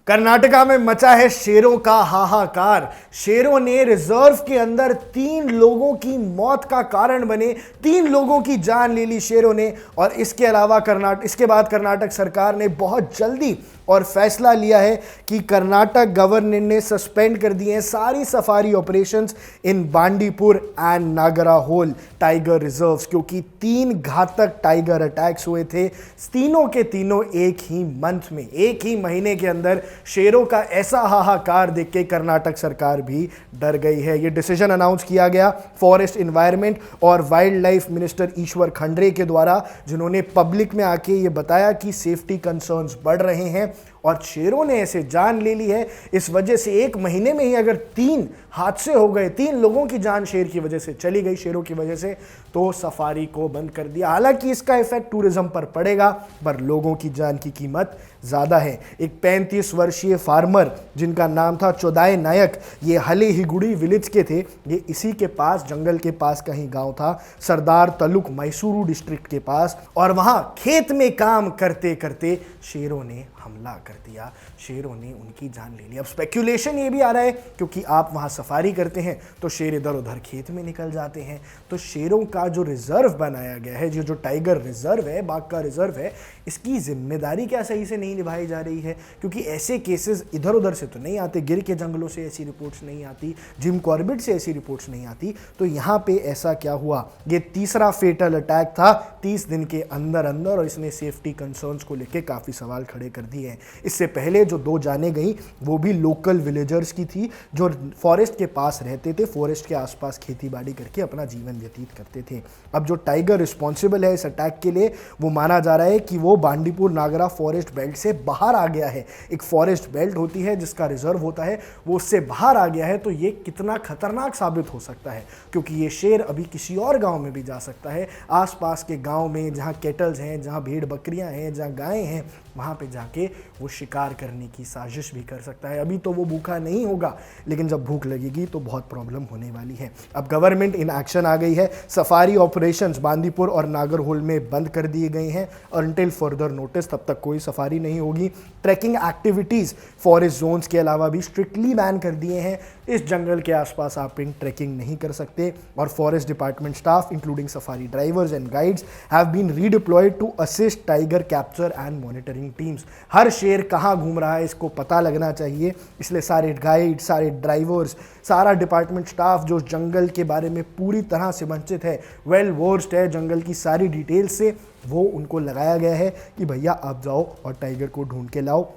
कर्नाटका में मचा है शेरों का हाहाकार। शेरों ने रिजर्व के अंदर 3 लोगों की मौत का कारण बने, 3 लोगों की जान ले ली शेरों ने। और इसके अलावा इसके बाद कर्नाटक सरकार ने बहुत जल्दी और फैसला लिया है कि कर्नाटक गवर्नमेंट ने सस्पेंड कर दिए हैं सारी safari operations in Bandipur and Nagarhole tiger reserves, क्योंकि 3 घातक टाइगर अटैक्स हुए थे। तीनों के तीनों एक ही मंथ में, एक ही महीने के अंदर शेरों का ऐसा हाहाकार देख के कर्नाटक सरकार भी डर गई है। यह डिसीजन अनाउंस किया गया फॉरेस्ट एनवायरनमेंट और वाइल्ड लाइफ मिनिस्टर ईश्वर खंड्रे के द्वारा, जिन्होंने पब्लिक में आके ये बताया कि सेफ्टी कंसर्न्स बढ़ रहे हैं और शेरों ने ऐसे जान ले ली है। इस वजह से एक महीने में ही अगर 3 हादसे हो गए, 3 लोगों की जान शेर की वजह से चली गई, शेरों की वजह से, तो सफारी को बंद कर दिया। हालांकि इसका इफेक्ट टूरिज्म पर पड़ेगा, पर लोगों की जान की कीमत ज्यादा है। एक 35 वर्षीय फार्मर जिनका नाम था चौदाय नायक, ये हले हिगुड़ी विलेज के थे। ये इसी के पास, जंगल के पास का ही गांव था, सरदार तलुक मैसूरू डिस्ट्रिक्ट के पास। और वहां खेत में काम करते करते शेरों ने हमला कर दिया, शेरों ने उनकी जान ले ली। अब स्पेक्यूलेशन ये भी आ रहा है, क्योंकि आप वहां सफारी करते हैं तो शेर इधर उधर खेत में निकल जाते हैं, तो शेरों का जो रिजर्व बनाया गया है, जो टाइगर रिजर्व है, बाघ का रिजर्व है, इसकी जिम्मेदारी क्या सही से नहीं निभाई जा रही है। क्योंकि ऐसे केसेस इधर उधर से तो नहीं आते, गिर के जंगलों से ऐसी रिपोर्ट्स नहीं आती, जिम कॉर्बेट से ऐसी रिपोर्ट्स नहीं आती। तो यहाँ पे ऐसा क्या हुआ? ये तीसरा फेटल अटैक था 30 दिन के अंदर अंदर, और इसने सेफ्टी कंसर्न्स को लेकर काफी सवाल खड़े कर दिए हैं। इससे पहले जो 2 जाने गई वो भी लोकल विलेजर्स की थी, जो फॉरेस्ट के पास रहते थे, फॉरेस्ट के आसपास खेती बाड़ी करके अपना जीवन व्यतीत करते थे। अब जो टाइगर रिस्पॉन्सिबल है इस अटैक के लिए, वो माना जा रहा है कि वो बांडीपुर नागरा फॉरेस्ट बेल्ट से बाहर आ गया है। एक फॉरेस्ट बेल्ट होती है जिसका रिजर्व होता है, वो उससे बाहर आ गया है। तो ये कितना खतरनाक साबित हो सकता है, क्योंकि ये शेर अभी किसी और गांव में भी जा सकता है। आसपास के गांव में जहां कैटल्स हैं, जहां भेड़ बकरियां हैं, जहां गायें हैं, वहां पे जाके वो शिकार करने की साजिश भी कर सकता है। अभी तो वो भूखा नहीं होगा, लेकिन जब भूख लगेगी तो बहुत प्रॉब्लम होने वाली है। अब गवर्नमेंट इन एक्शन आ गई है। सफारी ऑपरेशंस बांदीपुर और नागरहोल में बंद कर दिए गए हैं और अनटिल फर्दर नोटिस तब तक कोई सफारी नहीं होगी। ट्रैकिंग एक्टिविटीज फॉरेस्ट जोन्स के अलावा भी स्ट्रिक्टली बैन कर दिए हैं। इस जंगल के आसपास आप ट्रैकिंग नहीं कर सकते। और forest department staff including safari drivers and guides have been redeployed to assist tiger capture and monitoring teams. हर शेर कहाँ घूम रहा है इसको पता लगना चाहिए, इसलिए सारे गाइड, सारे ड्राइवर्स, सारा डिपार्टमेंट स्टाफ जो जंगल के बारे में पूरी तरह से वंचित है, वेल वर्स्ड है जंगल की सारी डिटेल्स से, वो उनको लगाया गया है कि भैया आप जाओ और टाइगर को ढूंढ के लाओ।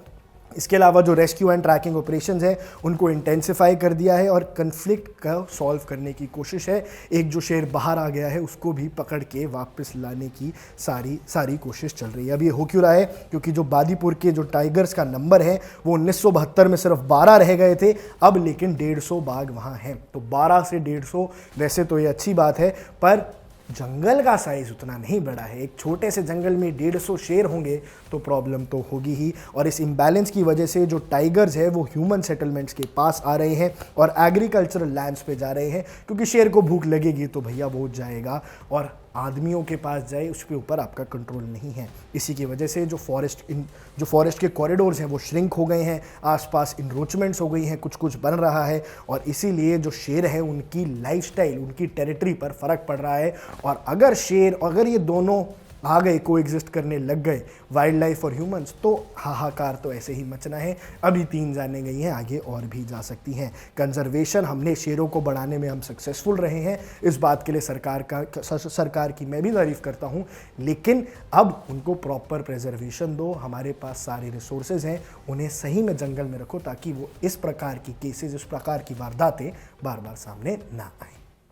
इसके अलावा जो रेस्क्यू एंड ट्रैकिंग ऑपरेशंस है उनको इंटेंसिफाई कर दिया है और कन्फ्लिक्ट का सॉल्व करने की कोशिश है। एक जो शेर बाहर आ गया है उसको भी पकड़ के वापस लाने की सारी कोशिश चल रही है। अब ये हो क्यों रहा है? क्योंकि जो बांदीपुर के जो टाइगर्स का नंबर है वो 1972 में सिर्फ 12 रह गए थे, अब लेकिन 150 बाघ वहाँ हैं। तो 12 से 150 वैसे तो ये अच्छी बात है, पर जंगल का साइज उतना नहीं बड़ा है। एक छोटे से जंगल में 150 शेर होंगे तो प्रॉब्लम तो होगी ही। और इस इम्बैलेंस की वजह से जो टाइगर्स है वो ह्यूमन सेटलमेंट्स के पास आ रहे हैं और एग्रीकल्चरल लैंड्स पे जा रहे हैं, क्योंकि शेर को भूख लगेगी तो भैया वो जाएगा और आदमियों के पास जाए, उसके ऊपर आपका कंट्रोल नहीं है। इसी की वजह से जो फॉरेस्ट के कॉरिडोर्स हैं वो श्रिंक हो गए हैं, आसपास इंक्रोचमेंट्स हो गई हैं, कुछ कुछ बन रहा है, और इसीलिए जो शेर है उनकी लाइफस्टाइल, उनकी टेरिटरी पर फर्क पड़ रहा है। और अगर ये दोनों आ गए, को एग्जिस्ट करने लग गए, वाइल्ड लाइफ और ह्यूमंस, तो हाहाकार तो ऐसे ही मचना है। अभी 3 जाने गई हैं, आगे और भी जा सकती हैं। कंजर्वेशन, हमने शेरों को बढ़ाने में हम सक्सेसफुल रहे हैं, इस बात के लिए सरकार की मैं भी तारीफ करता हूं, लेकिन अब उनको प्रॉपर प्रिजर्वेशन दो। हमारे पास सारे रिसोर्सेज हैं, उन्हें सही में जंगल में रखो ताकि वो इस प्रकार की केसेस, इस प्रकार की वारदातें बार बार सामने ना आए।